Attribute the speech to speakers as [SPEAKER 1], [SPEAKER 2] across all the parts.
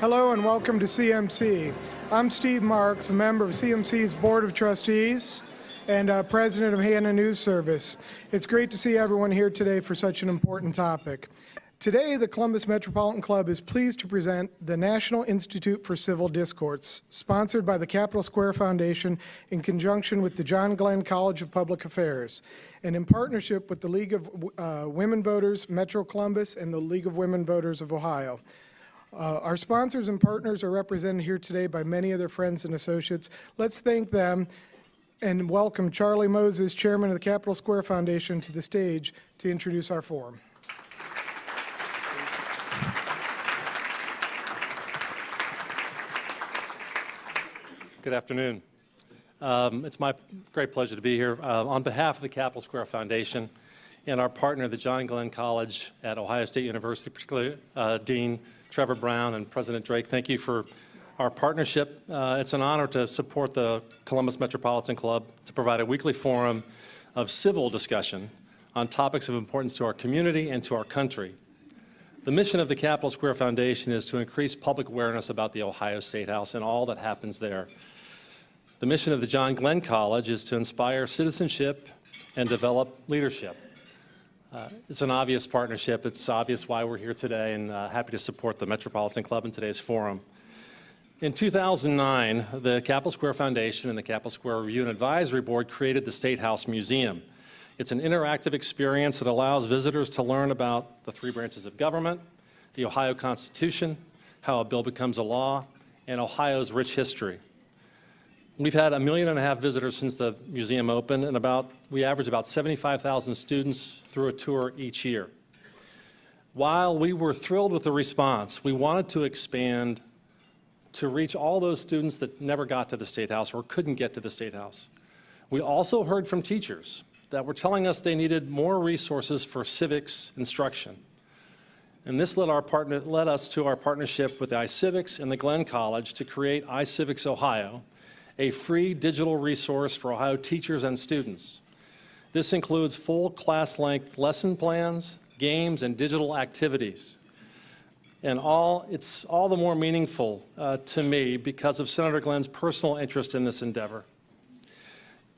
[SPEAKER 1] Hello and welcome to CMC. I'm Steve Marks, a member of CMC's Board of Trustees and President of Hannah News Service. It's great to see everyone here today for such an important topic. Today, the Columbus Metropolitan Club is pleased to present the National Institute for Civil Discourse, sponsored by the Capitol Square Foundation in conjunction with the John Glenn College of Public Affairs, and in partnership with the League of Women Voters Metro Columbus and the League of Women Voters of Ohio. Our sponsors and partners are represented here today by many of their friends and associates. Let's thank them and welcome Charlie Moses, Chairman of the Capitol Square Foundation, to the stage to introduce our forum.
[SPEAKER 2] Good afternoon. It's my great pleasure to be here. On behalf of the Capitol Square Foundation and our partner, the John Glenn College at Ohio State University, particularly Dean Trevor Brown and President Drake, thank you for our partnership. It's an honor to support the Columbus Metropolitan Club to provide a weekly forum of civil discussion on topics of importance to our community and to our country. The mission of the Capitol Square Foundation is to increase public awareness about the Ohio Statehouse and all that happens there. The mission of the John Glenn College is to inspire citizenship and develop leadership. It's an obvious partnership. It's obvious why we're here today, and happy to support the Metropolitan Club in today's forum. In 2009, the Capitol Square Foundation and the Capitol Square Review and Advisory Board created the Statehouse Museum. It's an interactive experience that allows visitors to learn about the three branches of government, the Ohio Constitution, how a bill becomes a law, and Ohio's rich history. We've had 1.5 million visitors since the museum opened, and we average about 75,000 students through a tour each year. While we were thrilled with the response, we wanted to expand to reach all those students that never got to the Statehouse or couldn't get to the Statehouse. We also heard from teachers that were telling us they needed more resources for civics instruction. And this led us to our partnership with iCivics and the Glenn College to create iCivics Ohio, a free digital resource for Ohio teachers and students. This includes full class-length lesson plans, games, and digital activities. And it's all the more meaningful to me because of Senator Glenn's personal interest in this endeavor.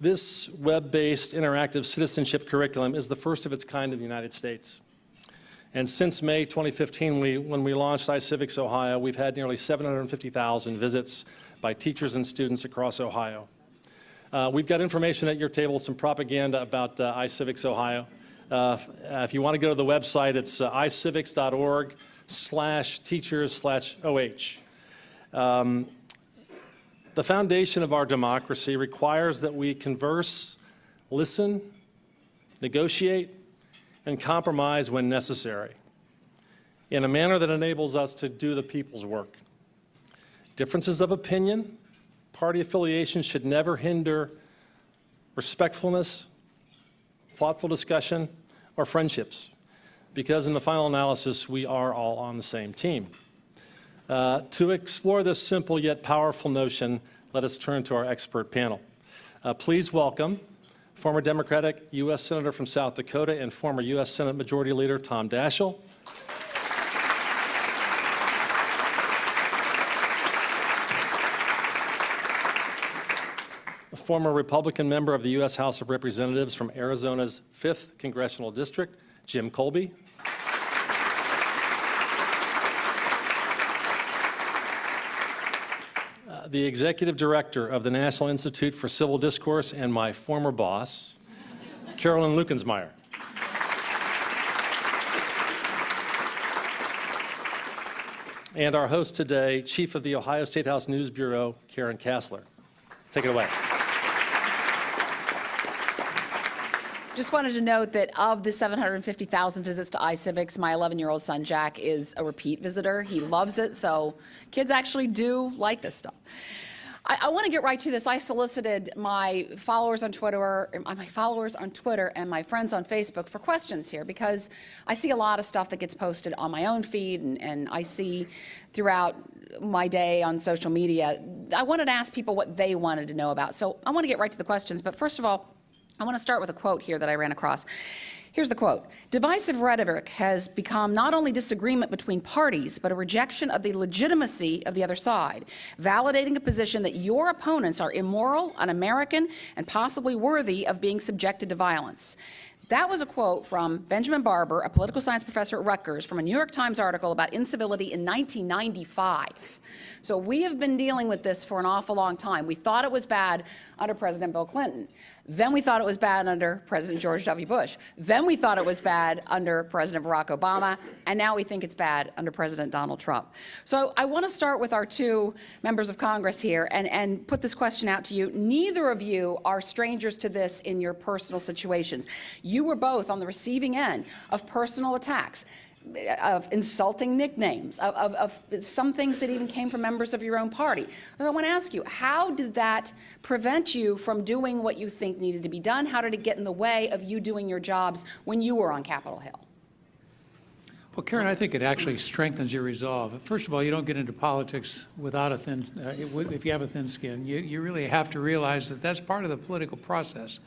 [SPEAKER 2] This web-based interactive citizenship curriculum is the first of its kind in the United States. And since May 2015, when we launched iCivics Ohio, we've had nearly 750,000 visits by teachers and students across Ohio. We've got information at your table, some propaganda about iCivics Ohio. If you want to go to the website, it's icivics.org/teachers/OH. The foundation of our democracy requires that we converse, listen, negotiate, and compromise when necessary in a manner that enables us to do the people's work. Differences of opinion, party affiliation should never hinder respectfulness, thoughtful discussion, or friendships, because in the final analysis, we are all on the same team. To explore this simple yet powerful notion, let us turn to our expert panel. Please welcome former Democratic U.S. Senator from South Dakota and former U.S. Senate Majority Leader Tom Daschle. A former Republican member of the U.S. House of Representatives from Arizona's 5th Congressional District, Jim Kolbe. The Executive Director of the National Institute for Civil Discourse and my former boss, Carolyn Lukensmeyer. And our host today, Chief of the Ohio Statehouse News Bureau, Karen Kasler. Take it away.
[SPEAKER 3] Just wanted to note that of the 750,000 visits to iCivics, my 11-year-old son, Jack, is a repeat visitor. He loves it, so kids actually do like this stuff. I want to get right to this. I solicited my followers on Twitter and my friends on Facebook for questions here, because I see a lot of stuff that gets posted on my own feed, and I see throughout my day on social media. I wanted to ask people what they wanted to know about. So I want to get right to the questions, but first of all, I want to start with a quote here that I ran across. Here's the quote. Divisive rhetoric has become not only disagreement between parties, but a rejection of the legitimacy of the other side, validating a position that your opponents are immoral, un-American, and possibly worthy of being subjected to violence. That was a quote from Benjamin Barber, a political science professor at Rutgers, from a New York Times article about incivility in 1995. So we have been dealing with this for an awful long time. We thought it was bad under President Bill Clinton. Then we thought it was bad under President George W. Bush. Then we thought it was bad under President Barack Obama. And now we think it's bad under President Donald Trump. So I want to start with our two members of Congress here and put this question out to you. Neither of you are strangers to this in your personal situations. You were both on the receiving end of personal attacks, of insulting nicknames, of some things that even came from members of your own party. And I want to ask you, how did that prevent you from doing what you think needed to be done? How did it get in the way of you doing your jobs when you were on Capitol Hill?
[SPEAKER 4] Well, Karen, I think it actually strengthens your resolve. First of all, you don't get into politics without a thin, if you have a thin skin. You really have to realize that that's part of the political process.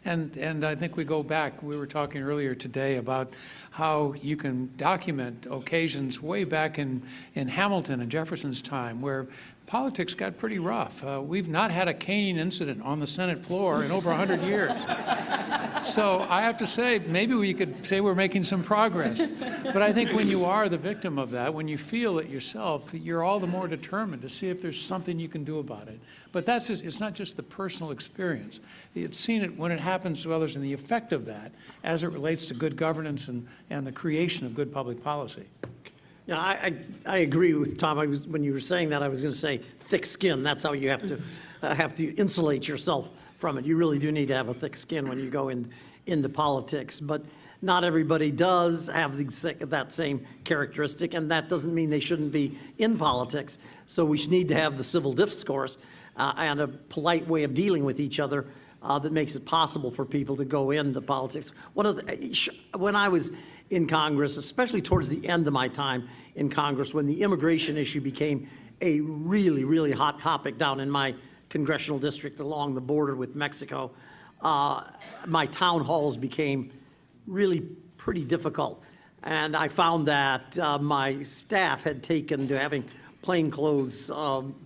[SPEAKER 4] And I think we go back, we were talking earlier today about how you can document occasions way back in Hamilton and Jefferson's time where politics got pretty rough. We've not had a caning incident on the Senate floor in over 100 years. So I have to say, maybe we could say we're making some progress. But I think when you are the victim of that, when you feel it yourself, you're all the more determined to see if there's something you can do about it. But that's just, it's not just the personal experience. It's seen it when it happens to others and the effect of that as it relates to good governance and the creation of good public policy.
[SPEAKER 5] Yeah, I agree with Tom. When you were saying that, I was going to say thick skin. That's how you have to insulate yourself from it. You really do need to have a thick skin when you go into politics. But not everybody does have that same characteristic, and that doesn't mean they shouldn't be in politics. So we need to have the civil discourse and a polite way of dealing with each other that makes it possible for people to go into politics. When I was in Congress, especially towards the end of my time in Congress, when the immigration issue became a really, really hot topic down in my congressional district along the border with Mexico, my town halls became really pretty difficult. And I found that my staff had taken to having plainclothes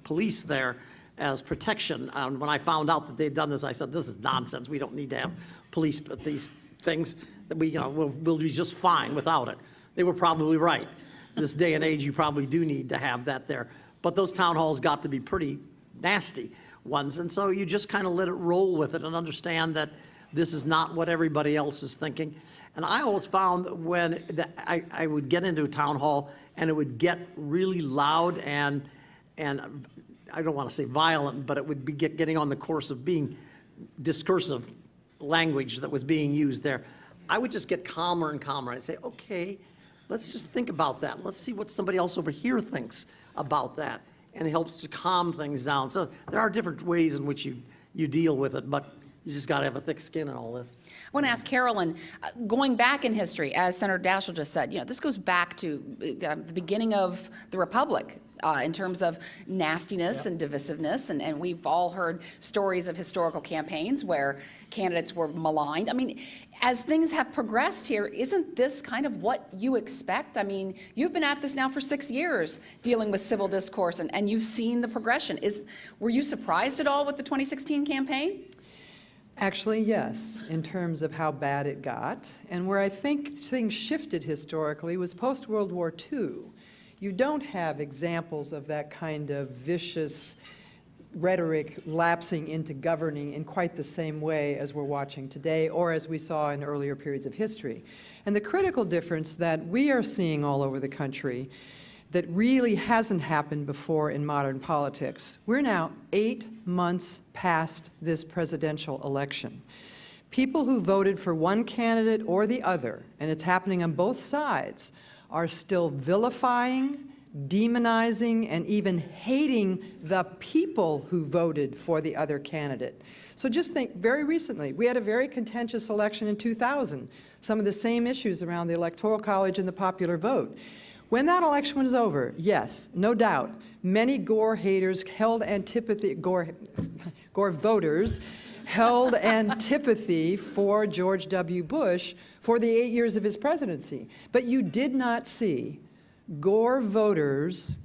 [SPEAKER 5] police there as protection. When I found out that they'd done this, I said, this is nonsense. We don't need to have police, but these things that we'll be just fine without it. They were probably right. This day and age, you probably do need to have that there. But those town halls got to be pretty nasty ones. And so you just kind of let it roll with it and understand that this is not what everybody else is thinking. And I always found that when I would get into a town hall and it would get really loud and I don't want to say violent, but it would be getting on the course of being discursive language that was being used there, I would just get calmer and calmer. I'd say, okay, let's just think about that. Let's see what somebody else over here thinks about that. And it helps to calm things down. So there are different ways in which you deal with it, but you just got to have a thick skin in all this.
[SPEAKER 3] I want to ask Carolyn, going back in history, as Senator Daschle just said, this goes back to the beginning of the Republic. In terms of nastiness and divisiveness, and we've all heard stories of historical campaigns where candidates were maligned. I mean, as things have progressed here, isn't this kind of what you expect? I mean, you've been at this now for 6 years dealing with civil discourse, and you've seen the progression. Were you surprised at all with the 2016 campaign?
[SPEAKER 6] Actually, yes, in terms of how bad it got. And where I think things shifted historically was post-World War II. You don't have examples of that kind of vicious rhetoric lapsing into governing in quite the same way as we're watching today or as we saw in earlier periods of history. And the critical difference that we are seeing all over the country that really hasn't happened before in modern politics, we're now 8 months past this presidential election. People who voted for one candidate or the other, and it's happening on both sides, are still vilifying, demonizing, and even hating the people who voted for the other candidate. So just think, very recently, we had a very contentious election in 2000, some of the same issues around the Electoral College and the popular vote. When that election was over, yes, no doubt, many Gore haters held antipathy, Gore voters held antipathy for George W. Bush for the 8 years of his presidency. But you did not see Gore voters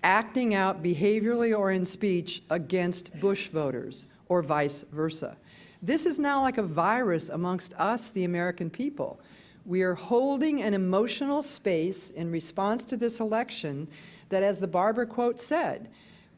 [SPEAKER 6] acting out behaviorally or in speech against Bush voters, or vice versa. This is now like a virus amongst us, the American people. We are holding an emotional space in response to this election that, as the Barber quote said,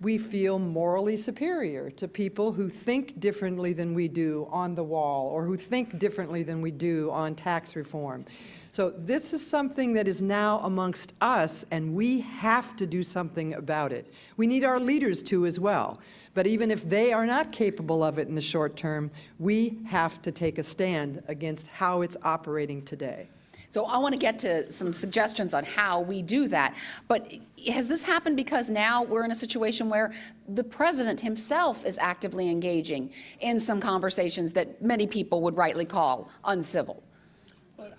[SPEAKER 6] we feel morally superior to people who think differently than we do on the wall, or who think differently than we do on tax reform. So this is something that is now amongst us, and we have to do something about it. We need our leaders to as well. But even if they are not capable of it in the short term, we have to take a stand against how it's operating today.
[SPEAKER 3] So I want to get to some suggestions on how we do that. But has this happened because now we're in a situation where the president himself is actively engaging in some conversations that many people would rightly call uncivil?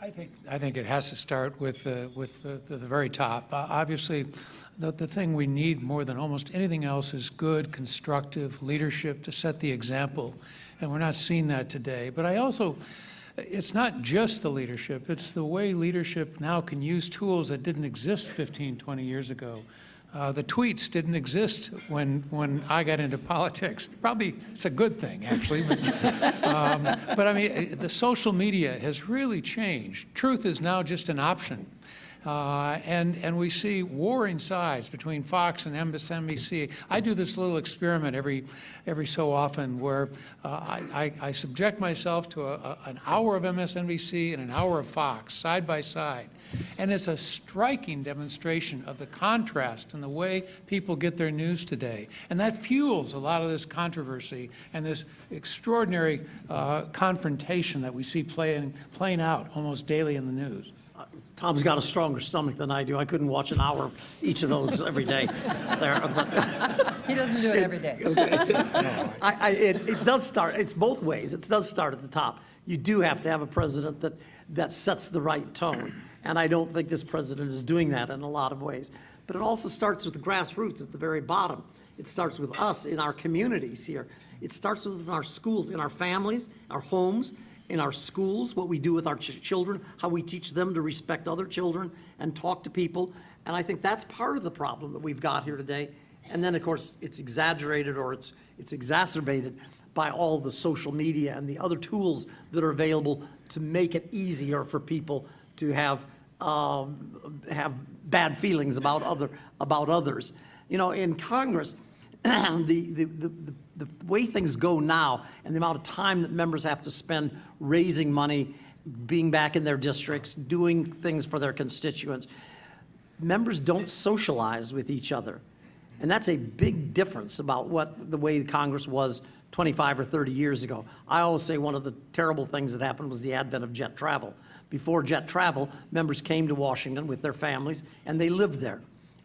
[SPEAKER 4] I think it has to start with the very top. Obviously, the thing we need more than almost anything else is good, constructive leadership to set the example, and we're not seeing that today. But it's not just the leadership, it's the way leadership now can use tools that didn't exist 15, 20 years ago. The tweets didn't exist when I got into politics. Probably it's a good thing, actually. But I mean, the social media has really changed. Truth is now just an option. And we see warring sides between Fox and MSNBC. I do this little experiment every so often where I subject myself to an hour of MSNBC and an hour of Fox side by side. And it's a striking demonstration of the contrast in the way people get their news today. And that fuels a lot of this controversy and this extraordinary confrontation that we see playing out almost daily in the news.
[SPEAKER 5] Tom's got a stronger stomach than I do. I couldn't watch an hour of each of those every day.
[SPEAKER 6] He doesn't do it every day.
[SPEAKER 5] It does start, it's both ways. It does start at the top. You do have to have a president that sets the right tone. And I don't think this president is doing that in a lot of ways. But it also starts with the grassroots at the very bottom. It starts with us in our communities here. It starts with us in our schools, in our families, our homes, in our schools, what we do with our children, how we teach them to respect other children and talk to people. And I think that's part of the problem that we've got here today. And then, of course, it's exaggerated or it's exacerbated by all the social media and the other tools that are available to make it easier for people to have bad feelings about others. You know, in Congress, the way things go now and the amount of time that members have to spend raising money, being back in their districts, doing things for their constituents, members don't socialize with each other. And that's a big difference about what the way Congress was 25 or 30 years ago. I always say one of the terrible things that happened was the advent of jet travel. Before jet travel, members came to Washington with their families, and they lived there.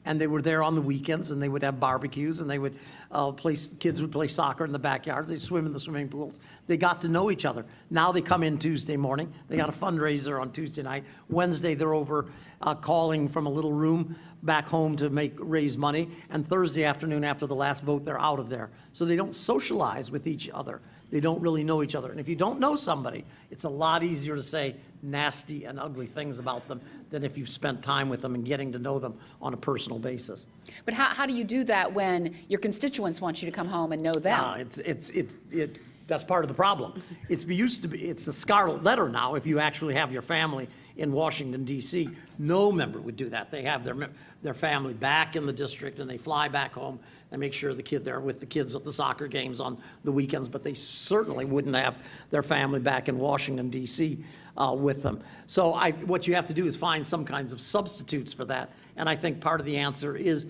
[SPEAKER 5] And they were there on the weekends, and they would have barbecues, and they would kids would play soccer in the backyard. They'd swim in the swimming pools. They got to know each other. Now they come in Tuesday morning. They got a fundraiser on Tuesday night. Wednesday, they're over calling from a little room back home to raise money. And Thursday afternoon, after the last vote, they're out of there. So they don't socialize with each other. They don't really know each other. And if you don't know somebody, it's a lot easier to say nasty and ugly things about them than if you've spent time with them and getting to know them on a personal basis.
[SPEAKER 3] But how do you do that when your constituents want you to come home and know them?
[SPEAKER 5] That's part of the problem. It's the scarlet letter now if you actually have your family in Washington, D.C. No member would do that. They have their family back in the district and they fly back home and make sure they're with the kids at the soccer games on the weekends, but they certainly wouldn't have their family back in Washington, D.C. With them. So what you have to do is find some kinds of substitutes for that. And I think part of the answer is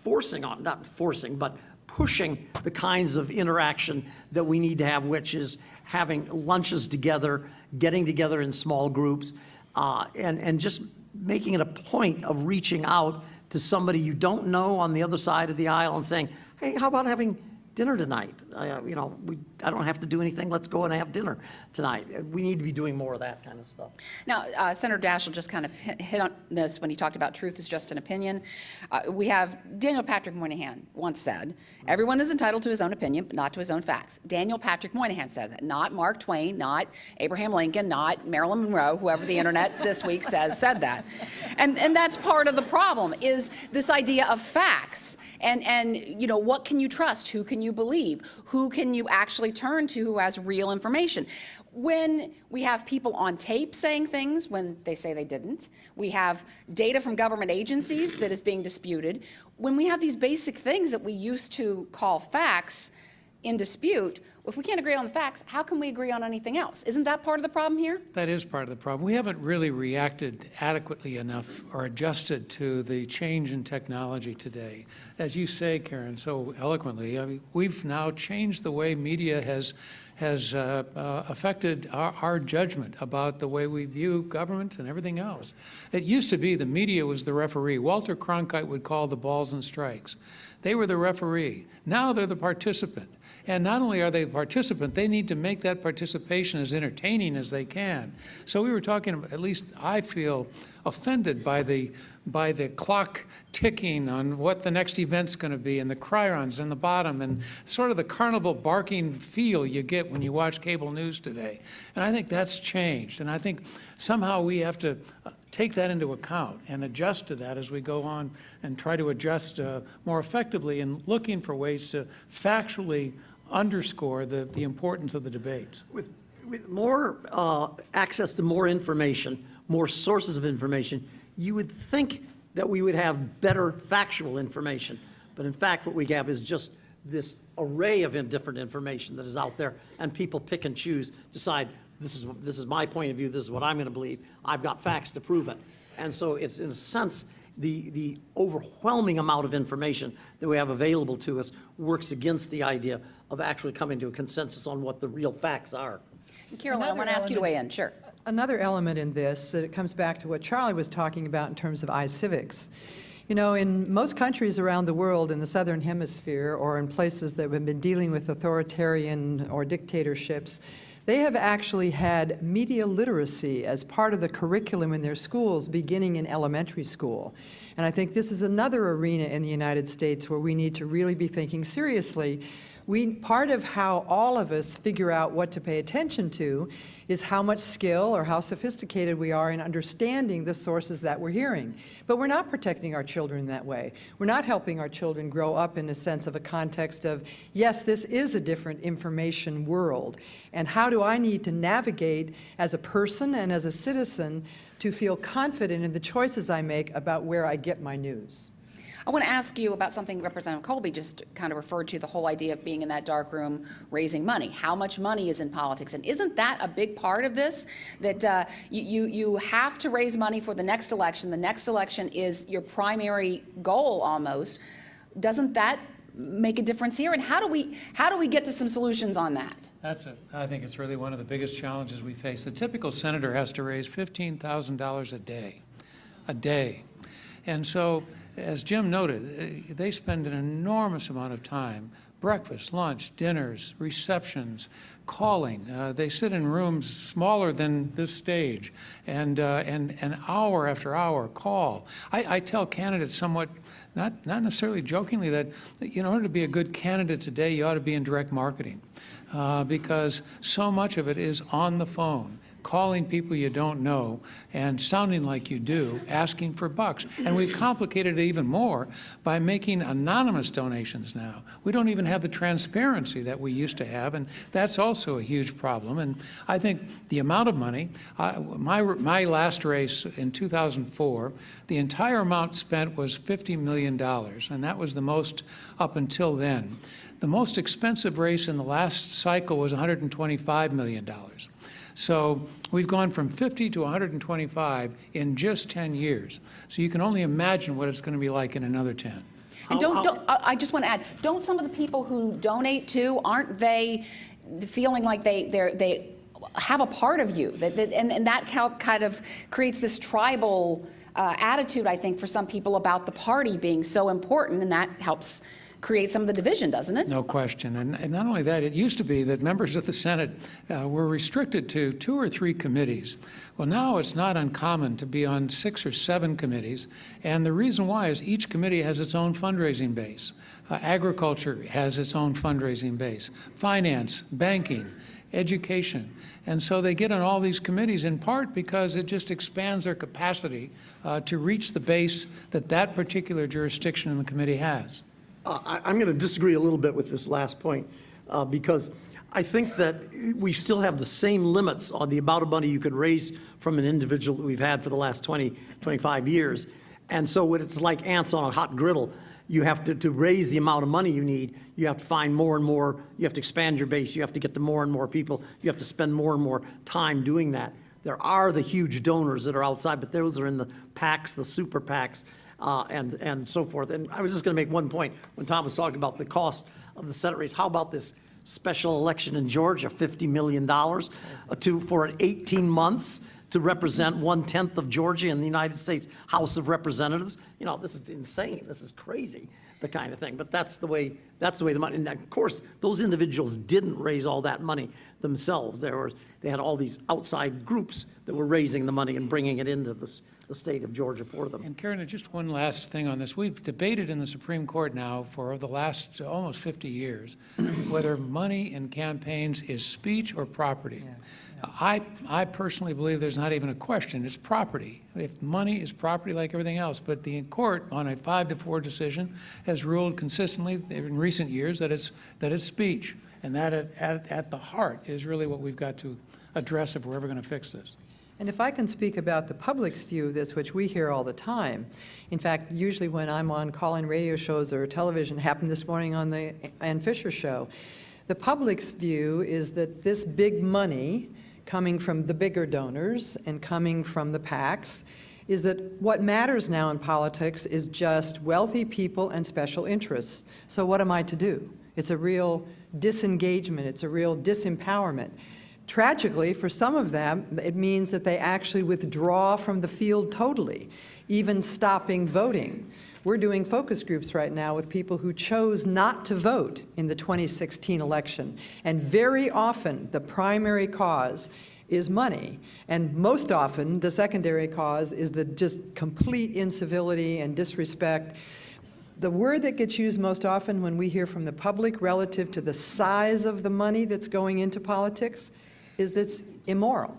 [SPEAKER 5] not forcing, but pushing the kinds of interaction that we need to have, which is having lunches together, getting together in small groups, and just making it a point of reaching out to somebody you don't know on the other side of the aisle and saying, hey, how about having dinner tonight. You know, I don't have to do anything. Let's go and have dinner tonight. We need to be doing more of that kind of stuff.
[SPEAKER 3] Now, Senator Daschle just kind of hit on this when he talked about truth is just an opinion. We have Daniel Patrick Moynihan once said, everyone is entitled to his own opinion, but not to his own facts. Daniel Patrick Moynihan said that, not Mark Twain, not Abraham Lincoln, not Marilyn Monroe, whoever the internet this week said that. And that's part of the problem, is this idea of facts. And you know, what can you trust? Who can you believe? Who can you actually turn to who has real information? When we have people on tape saying things when they say they didn't, we have data from government agencies that is being disputed. When we have these basic things that we used to call facts in dispute, if we can't agree on the facts, how can we agree on anything else? Isn't that part of the problem here?
[SPEAKER 4] That is part of the problem. We haven't really reacted adequately enough or adjusted to the change in technology today. As you say, Karen, so eloquently, I mean, we've now changed the way media has affected our judgment about the way we view government and everything else. It used to be the media was the referee. Walter Cronkite would call the balls and strikes. They were the referee. Now they're the participant. And not only are they the participant, they need to make that participation as entertaining as they can. So we were talking, at least I feel offended by the clock ticking on what the next event's going to be, and the chyrons in the bottom, and sort of the carnival barking feel you get when you watch cable news today. And I think that's changed. And I think somehow we have to take that into account and adjust to that as we go on and try to adjust more effectively in looking for ways to factually underscore the importance of the debates.
[SPEAKER 5] With more access to more information, more sources of information, you would think that we would have better factual information. But in fact, what we have is just this array of different information that is out there, and people pick and choose, decide, this is my point of view, this is what I'm going to believe, I've got facts to prove it. And so it's, in a sense, the overwhelming amount of information that we have available to us works against the idea of actually coming to a consensus on what the real facts are.
[SPEAKER 3] Carolyn, I want to ask you to weigh in. Sure.
[SPEAKER 6] Another element in this, it comes back to what Charlie was talking about in terms of iCivics. You know, in most countries around the world in the Southern Hemisphere, or in places that have been dealing with authoritarian or dictatorships, they have actually had media literacy as part of the curriculum in their schools beginning in elementary school. And I think this is another arena in the United States where we need to really be thinking seriously. Part of how all of us figure out what to pay attention to is how much skill or how sophisticated we are in understanding the sources that we're hearing. But we're not protecting our children that way. We're not helping our children grow up in a sense of a context of, yes, this is a different information world. And how do I need to navigate as a person and as a citizen to feel confident in the choices I make about where I get my news?
[SPEAKER 3] I want to ask you about something Representative Kolbe just kind of referred to, the whole idea of being in that dark room raising money. How much money is in politics? And isn't that a big part of this? That you have to raise money for the next election. The next election is your primary goal almost. Doesn't that make a difference here? And how do we get to some solutions on that?
[SPEAKER 4] I think it's really one of the biggest challenges we face. The typical senator has to raise $15,000 a day. And so, as Jim noted, they spend an enormous amount of time, breakfast, lunch, dinners, receptions, calling. They sit in rooms smaller than this stage, and hour after hour call. I tell candidates somewhat, not necessarily jokingly, that in order to be a good candidate today, you ought to be in direct marketing, because so much of it is on the phone, calling people you don't know and sounding like you do, asking for bucks. And we've complicated it even more by making anonymous donations now. We don't even have the transparency that we used to have, and that's also a huge problem. And I think the amount of money, my last race in 2004, the entire amount spent was $50 million, and that was the most up until then. The most expensive race in the last cycle was $125 million. So we've gone from 50 to 125 in just 10 years. So you can only imagine what it's going to be like in another 10.
[SPEAKER 3] And I just want to add, don't some of the people who donate too, aren't they feeling like they have a part of you? And that kind of creates this tribal attitude, I think, for some people about the party being so important, and that helps create some of the division, doesn't it?
[SPEAKER 4] No question. And not only that, it used to be that members of the Senate were restricted to 2 or 3 committees. Well, now it's not uncommon to be on 6 or 7 committees. And the reason why is each committee has its own fundraising base. Agriculture has its own fundraising base. Finance, banking, education. And so they get on all these committees in part because it just expands their capacity to reach the base that that particular jurisdiction in the committee has.
[SPEAKER 5] I'm going to disagree a little bit with this last point because I think that we still have the same limits on the amount of money you can raise from an individual that we've had for the last 20, 25 years. And so when it's like ants on a hot griddle, you have to raise the amount of money you need. You have to find more and more. You have to expand your base. You have to get to more and more people. You have to spend more and more time doing that. There are the huge donors that are outside, but those are in the PACs, the super PACs, and so forth. And I was just going to make one point when Tom was talking about the cost of the Senate race. How about this special election in Georgia, $50 million for 18 months to represent 1/10 of Georgia in the United States House of Representatives? You know, this is insane. This is crazy, the kind of thing. But that's the way the money. And of course, those individuals didn't raise all that money themselves. They had all these outside groups that were raising the money and bringing it into the state of Georgia for them.
[SPEAKER 4] And Carolyn, just one last thing on this. We've debated in the Supreme Court now for the last almost 50 years whether money in campaigns is speech or property. I personally believe there's not even a question. It's property. If money is property like everything else, but the court on a 5-4 decision has ruled consistently in recent years that it's speech, and that at the heart is really what we've got to address if we're ever going to fix this.
[SPEAKER 6] And if I can speak about the public's view of this, which we hear all the time. In fact, usually when I'm on call-in radio shows or television, happened this morning on the Ann Fisher show, the public's view is that this big money coming from the bigger donors and coming from the PACs is that what matters now in politics is just wealthy people and special interests. So what am I to do? It's a real disengagement. It's a real disempowerment. Tragically, for some of them, it means that they actually withdraw from the field totally, even stopping voting. We're doing focus groups right now with people who chose not to vote in the 2016 election. And very often, the primary cause is money. And most often, the secondary cause is the just complete incivility and disrespect. The word that gets used most often when we hear from the public relative to the size of the money that's going into politics is that's immoral.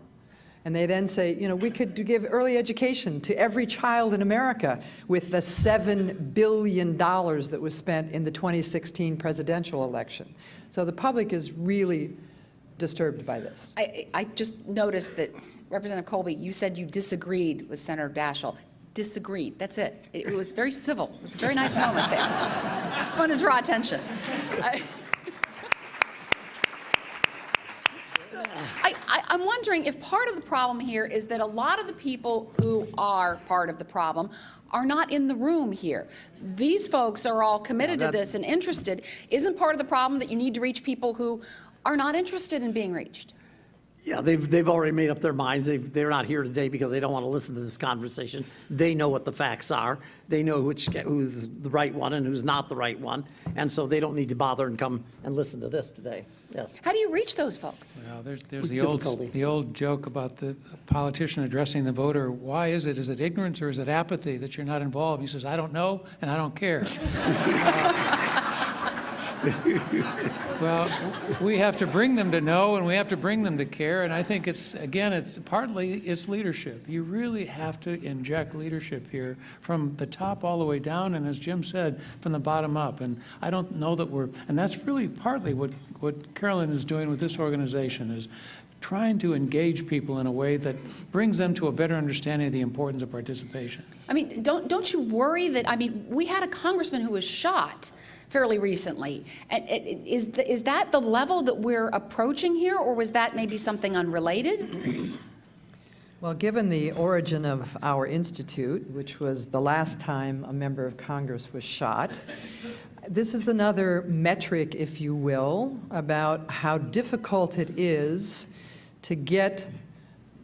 [SPEAKER 6] And they then say, you know, we could give early education to every child in America with the $7 billion that was spent in the 2016 presidential election. So the public is really disturbed by this.
[SPEAKER 3] I just noticed that, Representative Kolbe, you said you disagreed with Senator Daschle. Disagreed, that's it. It was very civil. It was a very nice moment there. Just want to draw attention. I'm wondering if part of the problem here is that a lot of the people who are part of the problem are not in the room here. These folks are all committed to this and interested. Isn't part of the problem that you need to reach people who are not interested in being reached?
[SPEAKER 5] Yeah, they've already made up their minds. They're not here today because they don't want to listen to this conversation. They know what the facts are. They know who's the right one and who's not the right one. And so they don't need to bother and come and listen to this today. Yes.
[SPEAKER 3] How do you reach those folks?
[SPEAKER 4] Well, there's
[SPEAKER 5] With
[SPEAKER 4] the old joke about the politician addressing the voter. Why is it? Is it ignorance or is it apathy that you're not involved? He says, I don't know and I don't care. Well, we have to bring them to know and we have to bring them to care. And I think it's partly leadership. You really have to inject leadership here from the top all the way down. And as Jim said, from the bottom up. And I don't know that and that's really partly what Carolyn is doing with this organization is trying to engage people in a way that brings them to a better understanding of the importance of participation.
[SPEAKER 3] I mean, don't you worry that, we had a congressman who was shot fairly recently. And is that the level that we're approaching here, or was that maybe something unrelated?
[SPEAKER 6] Well, given the origin of our institute, which was the last time a member of Congress was shot, this is another metric, if you will, about how difficult it is to get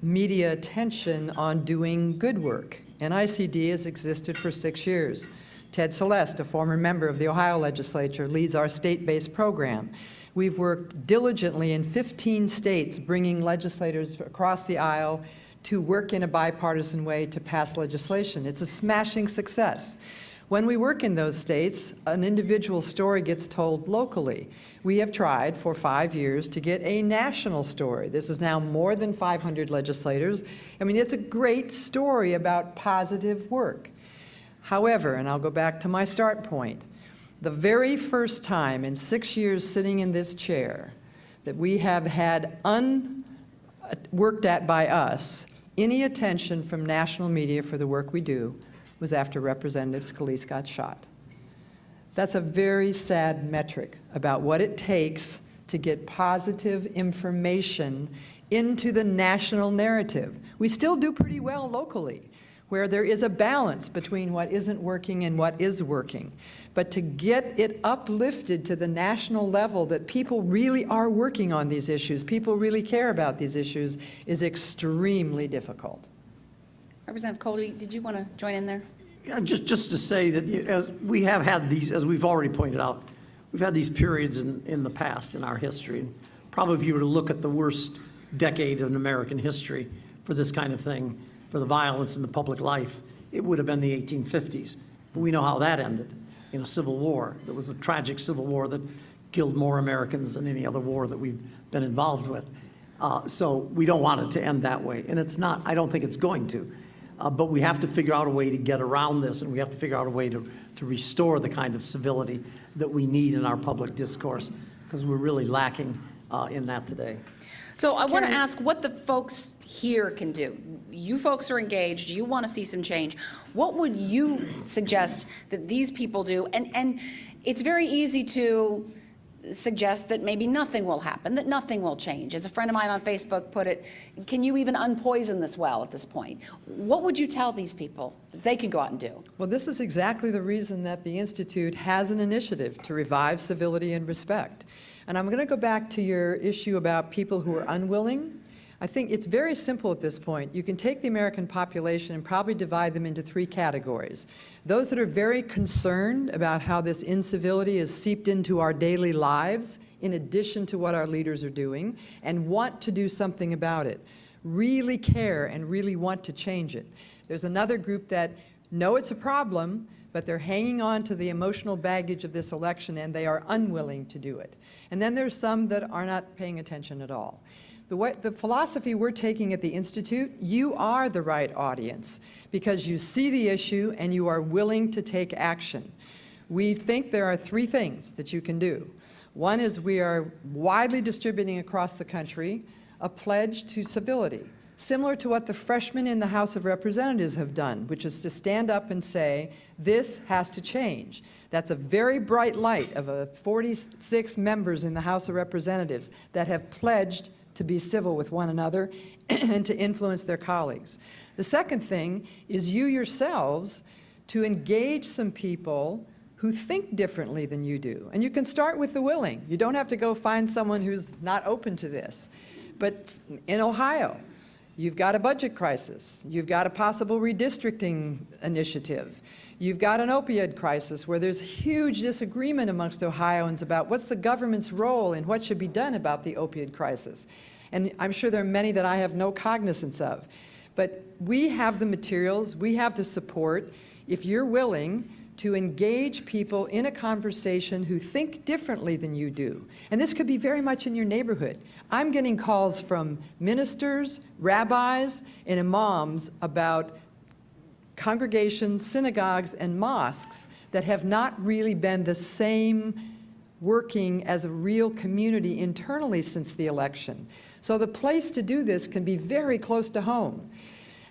[SPEAKER 6] media attention on doing good work. NICD has existed for 6 years. Ted Celeste, a former member of the Ohio legislature, leads our state-based program. We've worked diligently in 15 states, bringing legislators across the aisle to work in a bipartisan way to pass legislation. It's a smashing success. When we work in those states, an individual story gets told locally. We have tried for 5 years to get a national story. This is now more than 500 legislators. I mean, it's a great story about positive work. However, and I'll go back to my start point, the very first time in 6 years sitting in this chair that we have had worked at by us any attention from national media for the work we do was after Representative Scalise got shot. That's a very sad metric about what it takes to get positive information into the national narrative. We still do pretty well locally, where there is a balance between what isn't working and what is working. But to get it uplifted to the national level that people really are working on these issues, people really care about these issues, is extremely difficult.
[SPEAKER 3] Representative Kolbe, did you want to join in there?
[SPEAKER 5] Yeah, just to say that we have had these, as we've already pointed out, we've had these periods in the past in our history. And probably if you were to look at the worst decade in American history for this kind of thing, for the violence in the public life, it would have been the 1850s. But we know how that ended, in a civil war. That was a tragic civil war that killed more Americans than any other war that we've been involved with. So we don't want it to end that way. And it's not, I don't think it's going to. But we have to figure out a way to get around this, and we have to figure out a way to restore the kind of civility that we need in our public discourse, because we're really lacking in that today.
[SPEAKER 3] So I want to ask what the folks here can do. You folks are engaged. You want to see some change. What would you suggest that these people do? And it's very easy to suggest that maybe nothing will happen, that nothing will change. As a friend of mine on Facebook put it, can you even unpoison this well at this point? What would you tell these people that they can go out and do?
[SPEAKER 6] Well, this is exactly the reason that the Institute has an initiative to revive civility and respect. And I'm going to go back to your issue about people who are unwilling. I think it's very simple at this point. You can take the American population and probably divide them into 3 categories. Those that are very concerned about how this incivility is seeped into our daily lives, in addition to what our leaders are doing, and want to do something about it, really care and really want to change it. There's another group that know it's a problem, but they're hanging on to the emotional baggage of this election and they are unwilling to do it. And then there's some that are not paying attention at all. The philosophy we're taking at the Institute, you are the right audience because you see the issue and you are willing to take action. We think there are 3 things that you can do. One is we are widely distributing across the country a pledge to civility, similar to what the freshmen in the House of Representatives have done, which is to stand up and say, this has to change. That's a very bright light of 46 members in the House of Representatives that have pledged to be civil with one another and to influence their colleagues. The second thing is you yourselves to engage some people who think differently than you do. And you can start with the willing. You don't have to go find someone who's not open to this. But in Ohio, you've got a budget crisis. You've got a possible redistricting initiative. You've got an opioid crisis where there's huge disagreement amongst Ohioans about what's the government's role and what should be done about the opioid crisis. And I'm sure there are many that I have no cognizance of. But we have the materials, we have the support. If you're willing to engage people in a conversation who think differently than you do, and this could be very much in your neighborhood. I'm getting calls from ministers, rabbis, and imams about congregations, synagogues, and mosques that have not really been the same working as a real community internally since the election. So the place to do this can be very close to home.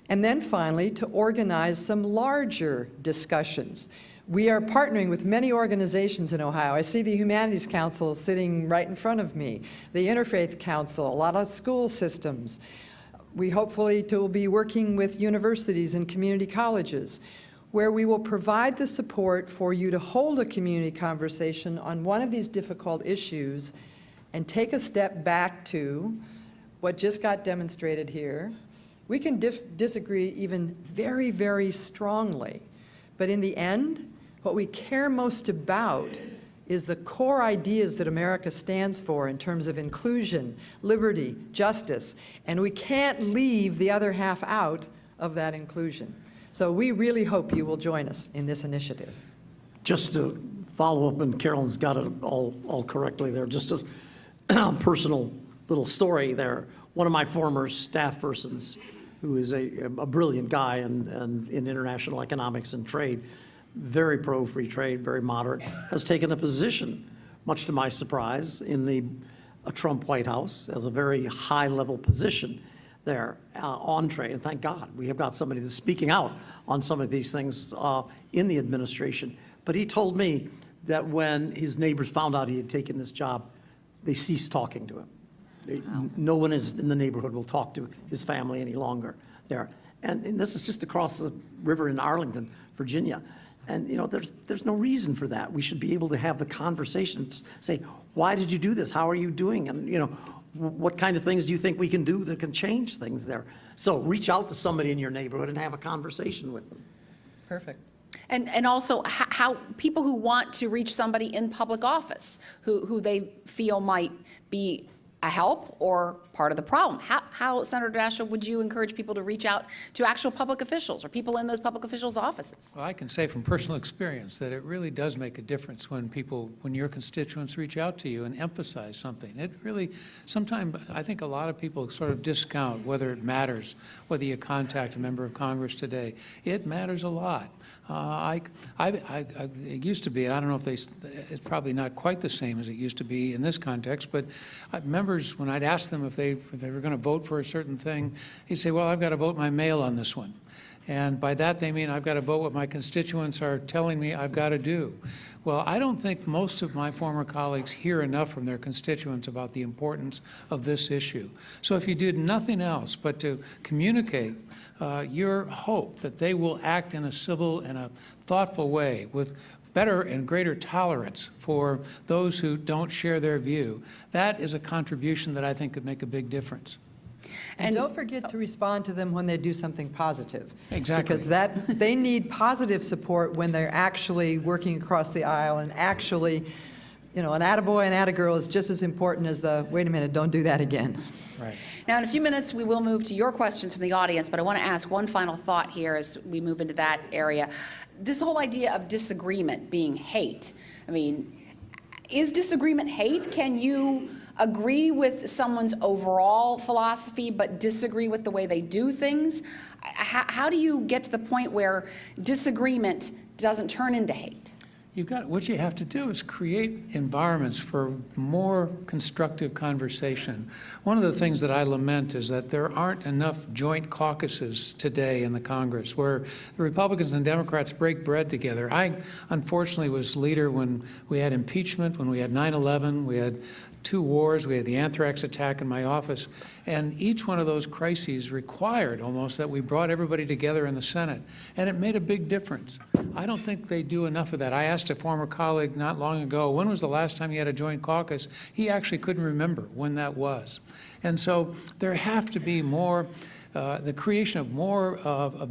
[SPEAKER 6] And then finally, to organize some larger discussions. We are partnering with many organizations in Ohio. I see the Humanities Council sitting right in front of me, the Interfaith Council, a lot of school systems. We hopefully will be working with universities and community colleges, where we will provide the support for you to hold a community conversation on one of these difficult issues and take a step back to what just got demonstrated here. We can disagree even very, very strongly, but in the end, What we care most about is the core ideas that America stands for in terms of inclusion, liberty, justice, and we can't leave the other half out of that inclusion. So we really hope you will join us in this initiative.
[SPEAKER 5] Just to follow up, and Carolyn's got it all correctly there, just a personal little story there. One of my former staff persons, who is a brilliant guy in international economics and trade, very pro-free trade, very moderate, has taken a position, much to my surprise, in a Trump White House as a very high-level position there on trade. And thank God we have got somebody that's speaking out on some of these things in the administration. But he told me that when his neighbors found out he had taken this job, they ceased talking to him. No one in the neighborhood will talk to his family any longer there. And this is just across the river in Arlington, Virginia. And, you know, there's no reason for that. We should be able to have the conversation to say, why did you do this? How are you doing? And, you know, what kind of things do you think we can do that can change things there? So reach out to somebody in your neighborhood and have a conversation with them.
[SPEAKER 6] Perfect.
[SPEAKER 3] And also how people who want to reach somebody in public office who they feel might be a help or part of the problem. How, Senator Daschle, would you encourage people to reach out to actual public officials or people in those public officials' offices?
[SPEAKER 4] Well, I can say from personal experience that it really does make a difference when your constituents reach out to you and emphasize something. It really, sometimes I think a lot of people sort of discount whether it matters, whether you contact a member of Congress today. It matters a lot. It used to be, and I don't know if it's probably not quite the same as it used to be in this context, but members, when I'd ask them if they were going to vote for a certain thing, he'd say, well, I've got to vote my mail on this one. And by that they mean I've got to vote what my constituents are telling me I've got to do. Well, I don't think most of my former colleagues hear enough from their constituents about the importance of this issue. So if you did nothing else but to communicate your hope that they will act in a civil and a thoughtful way with better and greater tolerance for those who don't share their view, that is a contribution that I think could make a big difference.
[SPEAKER 6] And don't forget to respond to them when they do something positive.
[SPEAKER 4] Exactly.
[SPEAKER 6] Because they need positive support when they're actually working across the aisle and actually, you know, an attaboy and attagirl is just as important as the, wait a minute, don't do that again.
[SPEAKER 4] Right.
[SPEAKER 3] Now, in a few minutes, we will move to your questions from the audience, but I want to ask one final thought here as we move into that area. This whole idea of disagreement being hate, I mean, is disagreement hate? Can you agree with someone's overall philosophy but disagree with the way they do things? How do you get to the point where disagreement doesn't turn into hate?
[SPEAKER 4] What you have to do is create environments for more constructive conversation. One of the things that I lament is that there aren't enough joint caucuses today in the Congress where the Republicans and Democrats break bread together. I unfortunately was leader when we had impeachment, when we had 9/11, we had 2 wars, we had the anthrax attack in my office, and each one of those crises required almost that we brought everybody together in the Senate, and it made a big difference. I don't think they do enough of that. I asked a former colleague not long ago, when was the last time you had a joint caucus? He actually couldn't remember when that was. And so there have to be more the creation of more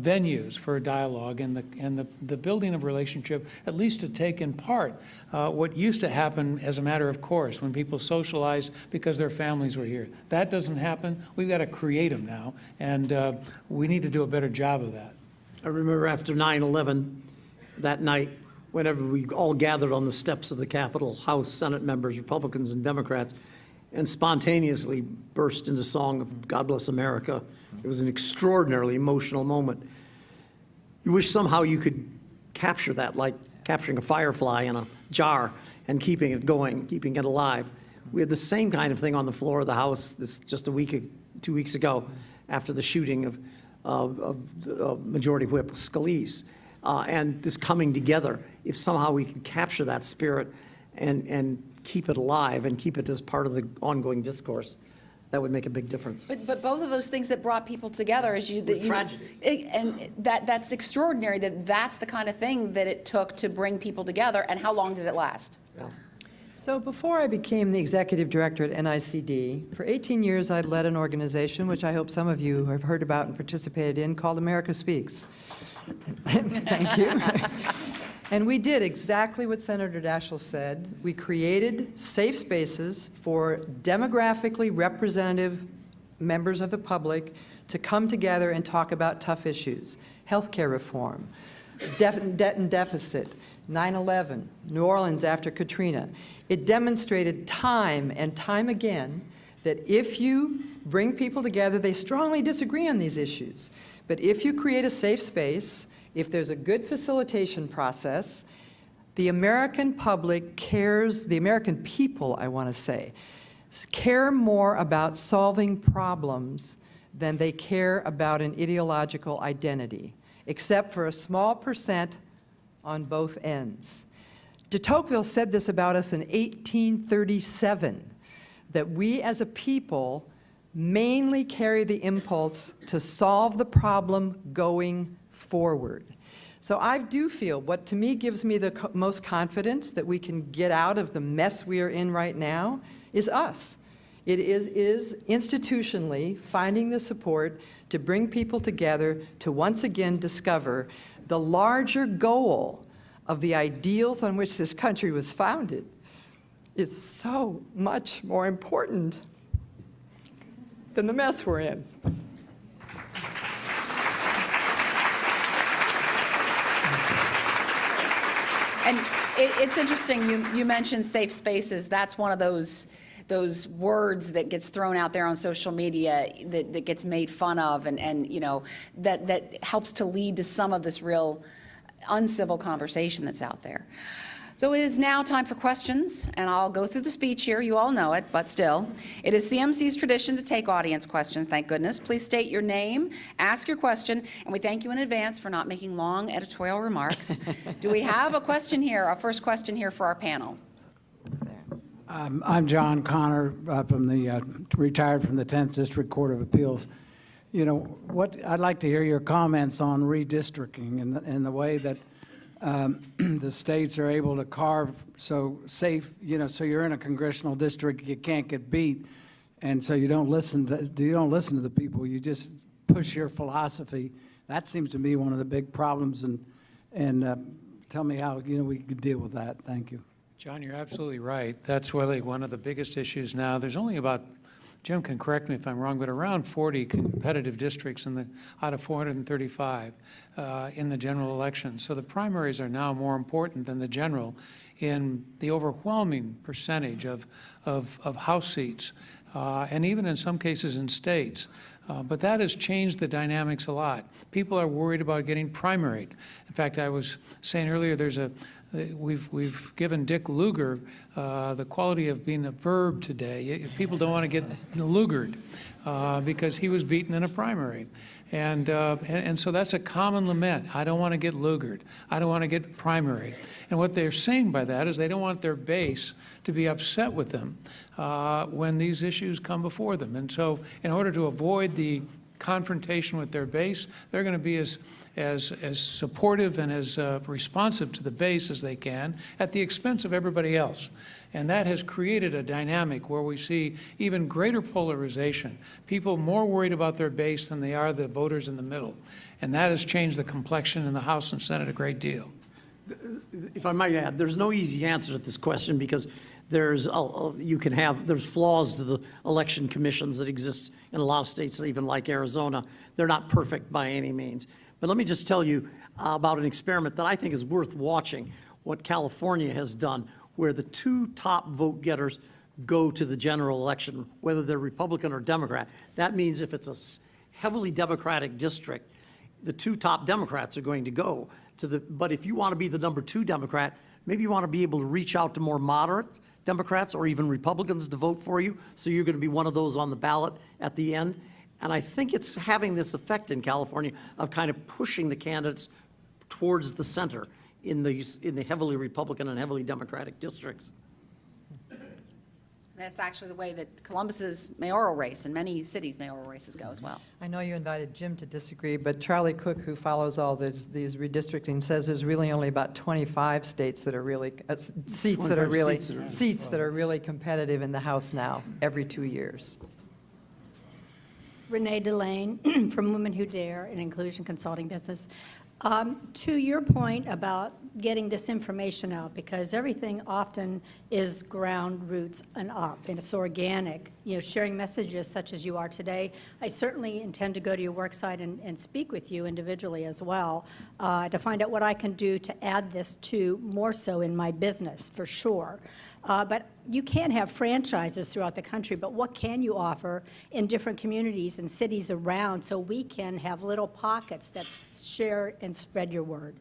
[SPEAKER 4] venues for dialogue and the building of relationship, at least to take in part what used to happen as a matter of course when people socialized because their families were here. That doesn't happen. We've got to create them now, and we need to do a better job of that.
[SPEAKER 5] I remember after 9/11, that night, whenever we all gathered on the steps of the Capitol, House, Senate members, Republicans and Democrats, and spontaneously burst into song of God Bless America. It was an extraordinarily emotional moment. You wish somehow you could capture that, like capturing a firefly in a jar and keeping it going, keeping it alive. We had the same kind of thing on the floor of the House just 2 weeks ago after the shooting of the Majority Whip Scalise. And this coming together, if somehow we could capture that spirit and keep it alive and keep it as part of the ongoing discourse, that would make a big difference.
[SPEAKER 3] But both of those things that brought people together, as you,
[SPEAKER 5] tragedies.
[SPEAKER 3] And that's extraordinary. That's the kind of thing that it took to bring people together. And how long did it last?
[SPEAKER 5] Yeah.
[SPEAKER 6] So before I became the executive director at NICD, for 18 years I led an organization, which I hope some of you have heard about and participated in, called America Speaks. Thank you. And we did exactly what Senator Daschle said. We created safe spaces for demographically representative members of the public to come together and talk about tough issues: healthcare reform, debt and deficit, 9/11, New Orleans after Katrina. It demonstrated time and time again that if you bring people together, they strongly disagree on these issues. But if you create a safe space, if there's a good facilitation process, the American public cares, the American people, I want to say, care more about solving problems than they care about an ideological identity, except for a small percent on both ends. De Tocqueville said this about us in 1837, that we as a people mainly carry the impulse to solve the problem going forward. So I do feel what to me gives me the most confidence that we can get out of the mess we are in right now is us. It is institutionally finding the support to bring people together to once again discover the larger goal of the ideals on which this country was founded is so much more important than the mess we're in.
[SPEAKER 3] And it's interesting, you mentioned safe spaces. That's one of those words that gets thrown out there on social media that gets made fun of, and you know, that helps to lead to some of this real uncivil conversation that's out there. So it is now time for questions, and I'll go through the speech here. You all know it, but still. It is CMC's tradition to take audience questions, thank goodness. Please state your name, ask your question, and we thank you in advance for not making long editorial remarks. Do we have a question here, our first question here for our panel?
[SPEAKER 7] I'm John Connor, retired from the 10th District Court of Appeals. You know, I'd like to hear your comments on redistricting and the way that the states are able to carve so safe, you know, so you're in a congressional district, you can't get beat, and so you don't listen to the people, you just push your philosophy. That seems to be one of the big problems, and tell me how, you know, we could deal with that. Thank you.
[SPEAKER 4] John, you're absolutely right. That's really one of the biggest issues now. There's only about, Jim can correct me if I'm wrong, but around 40 competitive districts out of 435 in the general election. So the primaries are now more important than the general in the overwhelming percentage of House seats, and even in some cases in states. But that has changed the dynamics a lot. People are worried about getting primaried. In fact, I was saying earlier, we've given Dick Lugar the quality of being a verb today. People don't want to get Lugared because he was beaten in a primary. And so that's a common lament. I don't want to get Lugared. I don't want to get primaried. And what they're saying by that is they don't want their base to be upset with them when these issues come before them. And so in order to avoid the confrontation with their base, they're going to be as supportive and as responsive to the base as they can at the expense of everybody else. And that has created a dynamic where we see even greater polarization, people more worried about their base than they are the voters in the middle. And that has changed the complexion in the House and Senate a great deal.
[SPEAKER 5] If I might add, there's no easy answer to this question because there's flaws to the election commissions that exist in a lot of states, even like Arizona. They're not perfect by any means. But let me just tell you about an experiment that I think is worth watching, what California has done, where the two top vote getters go to the general election, whether they're Republican or Democrat. That means if it's a heavily Democratic district, the two top Democrats are going to go to but if you want to be the number 2 Democrat, maybe you want to be able to reach out to more moderate Democrats or even Republicans to vote for you, so you're going to be one of those on the ballot at the end. And I think it's having this effect in California of kind of pushing the candidates towards the center in the heavily Republican and heavily Democratic districts.
[SPEAKER 3] That's actually the way that Columbus's mayoral race and many cities' mayoral races go as well.
[SPEAKER 6] I know you invited Jim to disagree, but Charlie Cook, who follows all these redistricting, says there's really only about 25 states that are really, seats that are really competitive in the House now, every 2 years.
[SPEAKER 8] Renee Delane from Women Who Dare, an inclusion consulting business. To your point about getting this information out, because everything often is ground roots and up, and it's organic, sharing messages such as you are today. I certainly intend to go to your work site and speak with you individually as well to find out what I can do to add this to more so in my business, for sure. But you can have franchises throughout the country, but what can you offer in different communities and cities around so we can have little pockets that share and spread your word?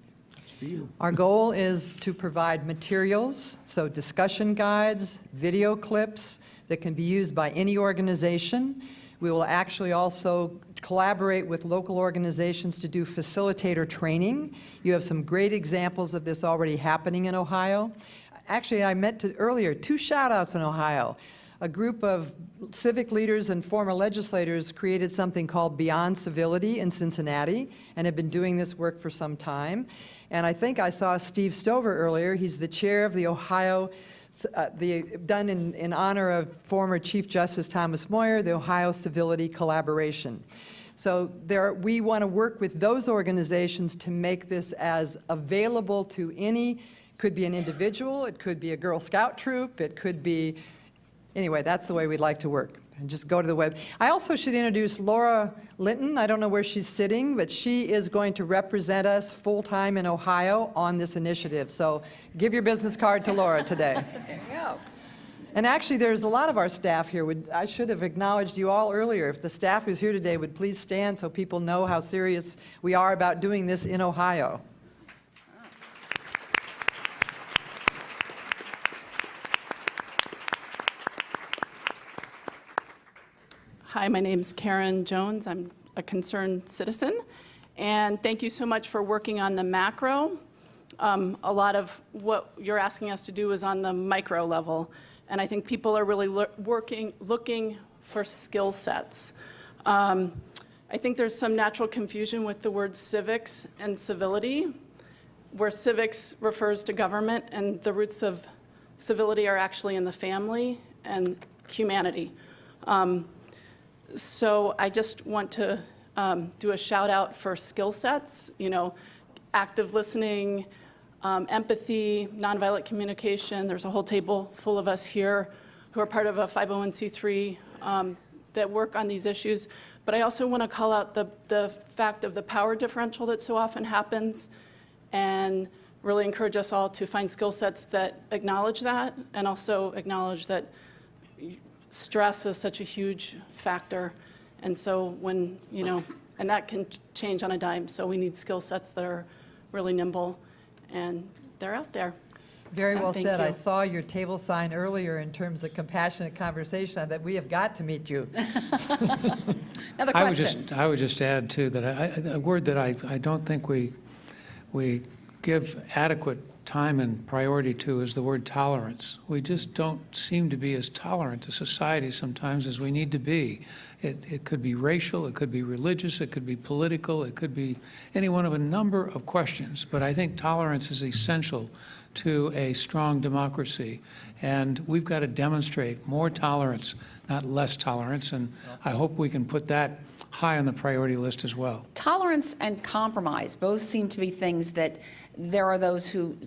[SPEAKER 6] Our goal is to provide materials, so discussion guides, video clips that can be used by any organization. We will actually also collaborate with local organizations to do facilitator training. You have some great examples of this already happening in Ohio. Actually, I meant to earlier, 2 shout-outs in Ohio. A group of civic leaders and former legislators created something called Beyond Civility in Cincinnati and have been doing this work for some time. And I think I saw Steve Stover earlier. He's the chair of the Ohio, done in honor of former Chief Justice Thomas Moyer, the Ohio Civility Collaboration. So we want to work with those organizations to make this as available to any, could be an individual, it could be a Girl Scout troop, it could be, anyway, that's the way we'd like to work. And just go to the web. I also should introduce Laura Linton. I don't know where she's sitting, but she is going to represent us full-time in Ohio on this initiative. So give your business card to Laura today.
[SPEAKER 3] There you go.
[SPEAKER 6] And actually, there's a lot of our staff here. I should have acknowledged you all earlier. If the staff who's here today would please stand so people know how serious we are about doing this in Ohio.
[SPEAKER 9] Hi, my name's Karen Jones. I'm a concerned citizen. And thank you so much for working on the macro. A lot of what you're asking us to do is on the micro level. And I think people are really looking for skill sets. I think there's some natural confusion with the words civics and civility, where civics refers to government and the roots of civility are actually in the family and humanity. So I just want to do a shout out for skill sets, active listening, empathy, nonviolent communication. There's a whole table full of us here who are part of a 501c3 that work on these issues. But I also want to call out the fact of the power differential that so often happens and really encourage us all to find skill sets that acknowledge that and also acknowledge that stress is such a huge factor. And so when, and that can change on a dime. So we need skill sets that are really nimble and they're out there.
[SPEAKER 6] Very well
[SPEAKER 9] Thank
[SPEAKER 6] said.
[SPEAKER 9] you.
[SPEAKER 6] I saw your table sign earlier in terms of compassionate conversation that we have got to meet you.
[SPEAKER 3] Another question.
[SPEAKER 4] I would just add too that a word that I don't think we give adequate time and priority to is the word tolerance. We just don't seem to be as tolerant a society sometimes as we need to be. It could be racial, it could be religious, it could be political, it could be any one of a number of questions. But I think tolerance is essential to a strong democracy. And we've got to demonstrate more tolerance, not less tolerance. And I hope we can put that high on the priority list as well.
[SPEAKER 3] Tolerance and compromise both seem to be things that there are those who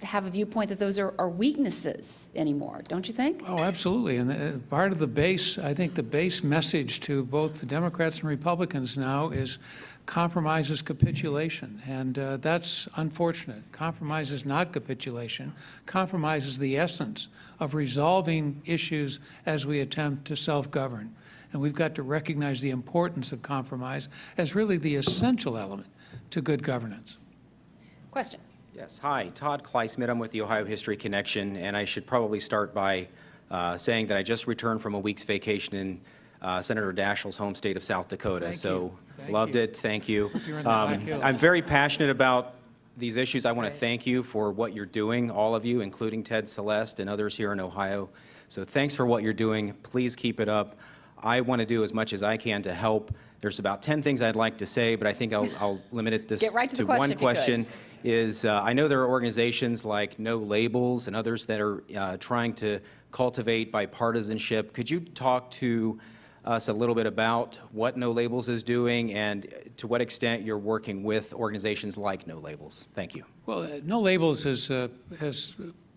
[SPEAKER 3] have a viewpoint that those are weaknesses anymore, don't you think?
[SPEAKER 4] Oh, absolutely. And part of the base, I think the base message to both the Democrats and Republicans now is compromise is capitulation. And that's unfortunate. Compromise is not capitulation. Compromise is the essence of resolving issues as we attempt to self-govern. And we've got to recognize the importance of compromise as really the essential element to good governance.
[SPEAKER 3] Question.
[SPEAKER 10] Yes, hi, Todd Kleisman. I'm with the Ohio History Connection, and I should probably start by saying that I just returned from a week's vacation in Senator Daschle's home state of South Dakota. Loved it, thank you.
[SPEAKER 4] You're in the Black Hills.
[SPEAKER 10] I'm very passionate about these issues. I want to thank you for what you're doing, all of you, including Ted, Celeste, and others here in Ohio. So thanks for what you're doing. Please keep it up. I want to do as much as I can to help. There's about 10 things I'd like to say, but I think I'll limit it
[SPEAKER 3] Get right to the question,
[SPEAKER 10] one
[SPEAKER 3] if you could.
[SPEAKER 10] question. I know there are organizations like No Labels and others that are trying to cultivate bipartisanship. Could you talk to us a little bit about what No Labels is doing and to what extent you're working with organizations like No Labels. Thank you.
[SPEAKER 4] Well, No Labels has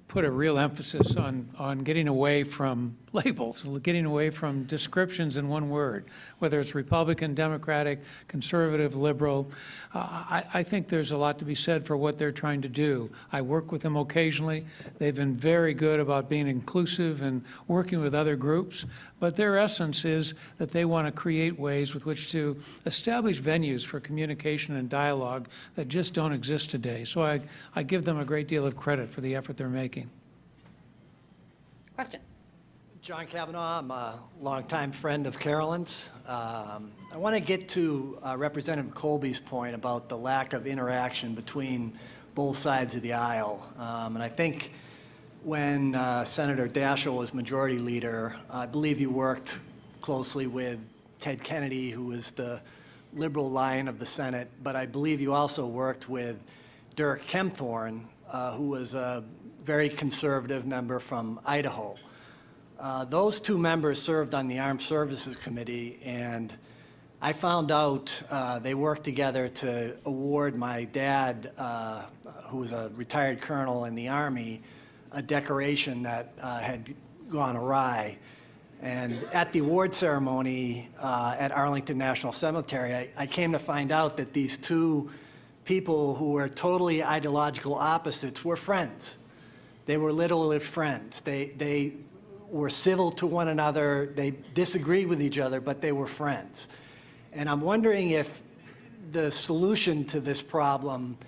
[SPEAKER 4] put a real emphasis on getting away from labels, getting away from descriptions in one word, whether it's Republican, Democratic, conservative, liberal. I think there's a lot to be said for what they're trying to do. I work with them occasionally. They've been very good about being inclusive and working with other groups, but their essence is that they want to create ways with which to establish venues for communication and dialogue that just don't exist today. So I give them a great deal of credit for the effort they're making.
[SPEAKER 3] Question.
[SPEAKER 11] John Kavanaugh, I'm a longtime friend of Carolyn's. I want to get to Representative Kolbe's point about the lack of interaction between both sides of the aisle. And I think when Senator Daschle was majority leader, I believe you worked closely with Ted Kennedy, who was the liberal lion of the Senate, but I believe you also worked with Dirk Kempthorne, who was a very conservative member from Idaho. Those two members served on the Armed Services Committee, and I found out they worked together to award my dad, who was a retired colonel in the Army, a decoration that had gone awry. And at the award ceremony at Arlington National Cemetery, I came to find out that these two people who were totally ideological opposites were friends. They were literally friends. They were civil to one another. They disagreed with each other, but they were friends. And I'm wondering if the solution to this problem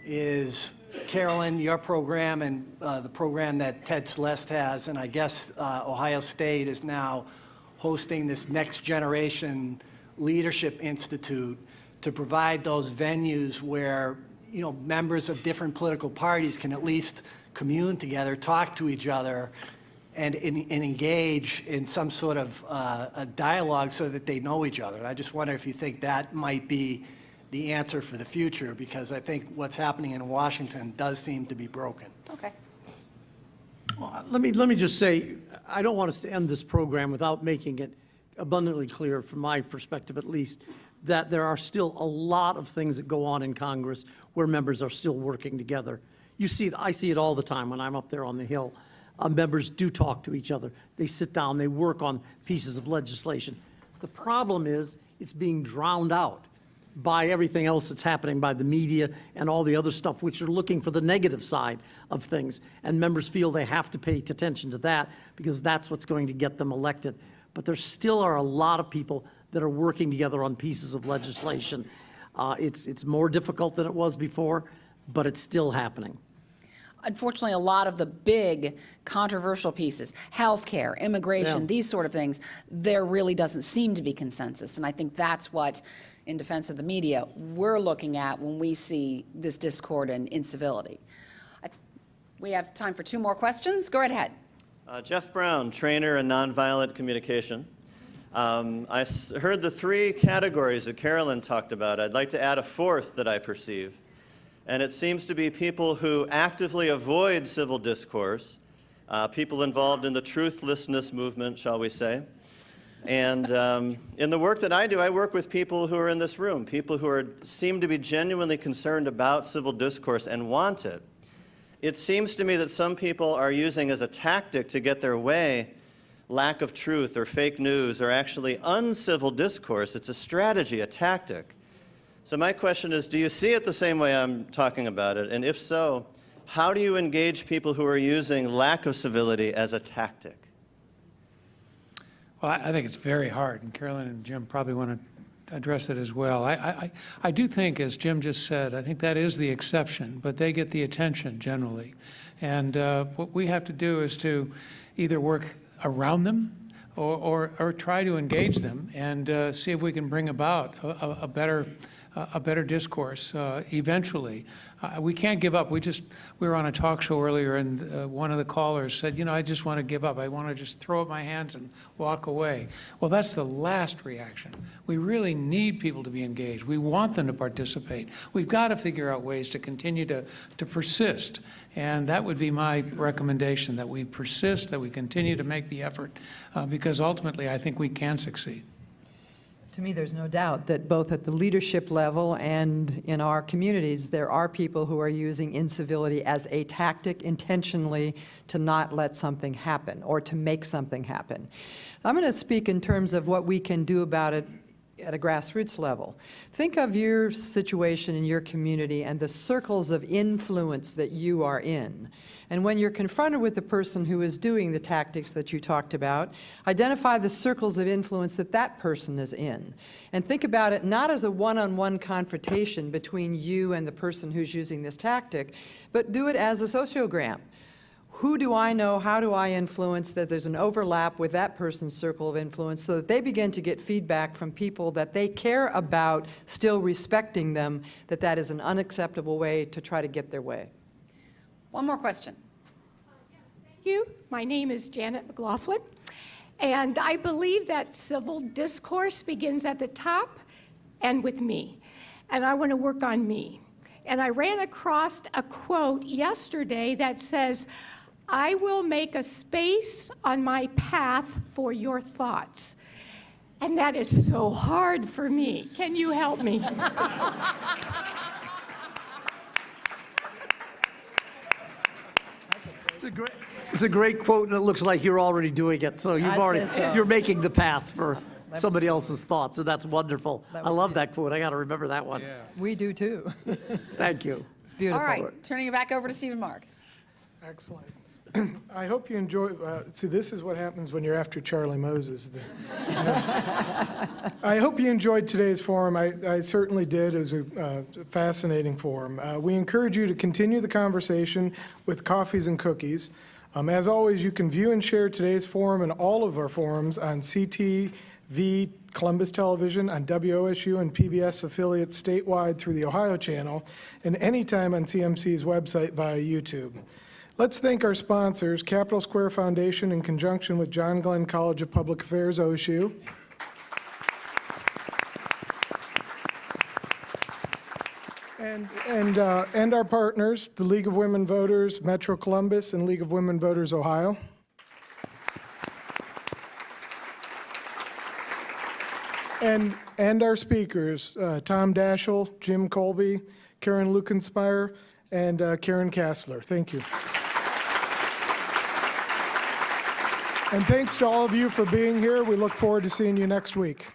[SPEAKER 11] is, Carolyn, your program and the program that Ted Celeste has, and I guess Ohio State is now hosting this Next Generation Leadership Institute to provide those venues where, you know, members of different political parties can at least commune together, talk to each other, and engage in some sort of a dialogue so that they know each other. And I just wonder if you think that might be the answer for the future, because I think what's happening in Washington does seem to be broken.
[SPEAKER 3] Okay.
[SPEAKER 5] Well, let me just say, I don't want us to end this program without making it abundantly clear, from my perspective at least, that there are still a lot of things that go on in Congress where members are still working together. You see it, I see it all the time when I'm up there on the Hill. Members do talk to each other. They sit down, they work on pieces of legislation. The problem is it's being drowned out by everything else that's happening, by the media and all the other stuff, which are looking for the negative side of things. And members feel they have to pay attention to that because that's what's going to get them elected. But there still are a lot of people that are working together on pieces of legislation. It's more difficult than it was before, but it's still happening.
[SPEAKER 3] Unfortunately, a lot of the big controversial pieces, healthcare, immigration,
[SPEAKER 5] Yeah.
[SPEAKER 3] these sort of things, there really doesn't seem to be consensus. And I think that's what, in defense of the media, we're looking at when we see this discord and incivility. We have time for two more questions. Go right ahead.
[SPEAKER 12] Jeff Brown, trainer in nonviolent communication. I heard the three categories that Carolyn talked about. I'd like to add a fourth that I perceive. And it seems to be people who actively avoid civil discourse, people involved in the truthlessness movement, shall we say. And in the work that I do, I work with people who are in this room, people who seem to be genuinely concerned about civil discourse and want it. It seems to me that some people are using as a tactic to get their way lack of truth or fake news or actually uncivil discourse. It's a strategy, a tactic. So my question is, do you see it the same way I'm talking about it? And if so, how do you engage people who are using lack of civility as a tactic?
[SPEAKER 4] Well, I think it's very hard, and Carolyn and Jim probably want to address it as well. I do think, as Jim just said, I think that is the exception, but they get the attention generally. And what we have to do is to either work around them or try to engage them and see if we can bring about a better a better discourse eventually. We can't give up. We were on a talk show earlier, and one of the callers said, you know, I just want to give up. I want to just throw up my hands and walk away. Well, that's the last reaction. We really need people to be engaged. We want them to participate. We've got to figure out ways to continue to persist. And that would be my recommendation, that we persist, that we continue to make the effort, because ultimately I think we can succeed.
[SPEAKER 6] To me, there's no doubt that both at the leadership level and in our communities, there are people who are using incivility as a tactic intentionally to not let something happen or to make something happen. I'm going to speak in terms of what we can do about it at a grassroots level. Think of your situation in your community and the circles of influence that you are in. And when you're confronted with the person who is doing the tactics that you talked about, identify the circles of influence that that person is in. And think about it not as a one-on-one confrontation between you and the person who's using this tactic, but do it as a sociogram. Who do I know, how do I influence, that there's an overlap with that person's circle of influence so that they begin to get feedback from people that they care about, still respecting them, that that is an unacceptable way to try to get their way.
[SPEAKER 3] One more question.
[SPEAKER 13] Thank you. My name is Janet McLaughlin, and I believe that civil discourse begins at the top and with me, and I want to work on me. And I ran across a quote yesterday that says, "I will make a space on my path for your thoughts." And that is so hard for me. Can you help me?
[SPEAKER 5] It's a great quote, and it looks like you're already doing it. So you're making the path for somebody else's thoughts, and that's wonderful. I love that quote. I got to remember that one.
[SPEAKER 4] Yeah.
[SPEAKER 6] We do too.
[SPEAKER 5] Thank you.
[SPEAKER 6] It's beautiful.
[SPEAKER 3] All right, turning it back over to Stephen Marks.
[SPEAKER 1] Excellent. I hope you enjoy, see, this is what happens when you're after Charlie Moses. I hope you enjoyed today's forum. I certainly did. It was a fascinating forum. We encourage you to continue the conversation with coffees and cookies. As always, you can view and share today's forum and all of our forums on CTV Columbus Television, on WOSU and PBS affiliates statewide through the Ohio channel, and anytime on CMC's website via YouTube. Let's thank our sponsors, Capitol Square Foundation in conjunction with John Glenn College of Public Affairs, OSU. And our partners, the League of Women Voters, Metro Columbus, and League of Women Voters, Ohio. And our speakers, Tom Daschle, Jim Kolbe, Karen Lukensmeyer, and Karen Kasler. Thank you. And thanks to all of you for being here. We look forward to seeing you next week.